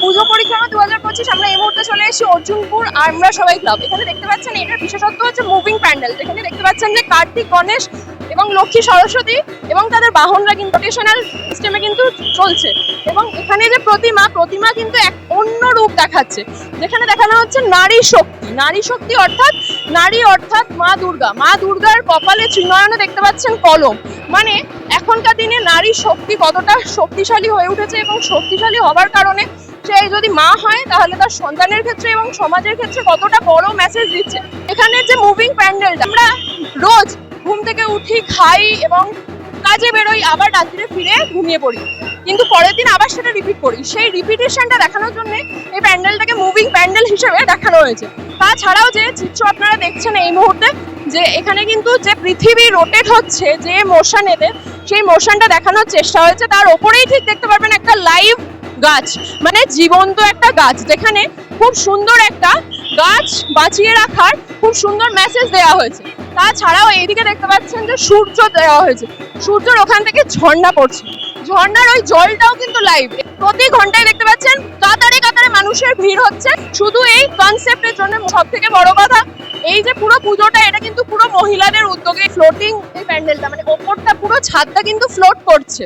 পুজো পরিক্রমা 2025 আমরা এই মুহূর্তে চলে এসেছি অর্জুনপুর আমরা সবাই ক্লাব। এখানে দেখতে পাচ্ছেন এটার বিশেষত্ব হচ্ছে মুভিং প্যান্ডেল, যেখানে দেখতে পাচ্ছেন যে কার্তিক, গণেশ এবং লক্ষ্মী, সরস্বতী এবং তাদের বাহনরা কিন্তু ট্রেডিশনাল সিস্টেমে কিন্তু চলছে। এবং এখানে যে প্রতিমা কিন্তু এক অন্য রূপ দেখাচ্ছে, যেখানে দেখানো হচ্ছে নারী শক্তি। নারী শক্তি অর্থাৎ নারী অর্থাৎ মা দুর্গা। মা দুর্গার কপালে ত্রিনয়নে দেখতে পাচ্ছেন কলম, মানে এখনকার দিনে নারী শক্তি কতটা শক্তিশালী হয়ে উঠেছে এবং শক্তিশালী হবার কারণে সে যদি মা হয় তাহলে তার সন্তানের ক্ষেত্রে এবং সমাজের ক্ষেত্রে কতটা বড় মেসেজ দিচ্ছে। এখানে যে মুভিং প্যান্ডেলটা, আমরা রোজ ঘুম থেকে উঠি, খাই এবং কাজে বেরোই, আবার রাত্রে ফিরে ঘুমিয়ে পড়ি, কিন্তু পরের দিন আবার সেটা রিপিট করি। সেই রিপিটেশনটা দেখানোর জন্য এই প্যান্ডেলটাকে মুভিং প্যান্ডেল হিসেবে দেখানো হয়েছে। তাছাড়াও যে চিত্র আপনারা দেখছেন এই মুহূর্তে, যে এখানে কিন্তু যে পৃথিবী রোটেট হচ্ছে যে মোশন, এদের সেই মোশনটা দেখানোর চেষ্টা হয়েছে। তার ওপরেই ঠিক দেখতে পারবেন একটা লাইভ গাছ, মানে জীবন্ত একটা গাছ, যেখানে খুব সুন্দর একটা গাছ বাঁচিয়ে রাখার খুব সুন্দর মেসেজ দেওয়া হয়েছে। তাছাড়াও এইদিকে দেখতে পাচ্ছেন যে সূর্য দেওয়া হয়েছে, সূর্যর ওখান থেকে ঝর্ণা পড়ছে, ঝর্ণার ওই জলটাও কিন্তু লাইভ। প্রতি ঘন্টায় দেখতে পাচ্ছেন কাতারে কাতারে মানুষের ভিড় হচ্ছে শুধু এই কনসেপ্টের জন্য। সব থেকে বড় কথা, এই যে পুরো পুজোটা, এটা কিন্তু পুরো মহিলাদের উদ্যোগে ফ্লোটিং এই প্যান্ডেলটা, মানে ওপরটা পুরো ছাদটা কিন্তু ফ্লোট করছে।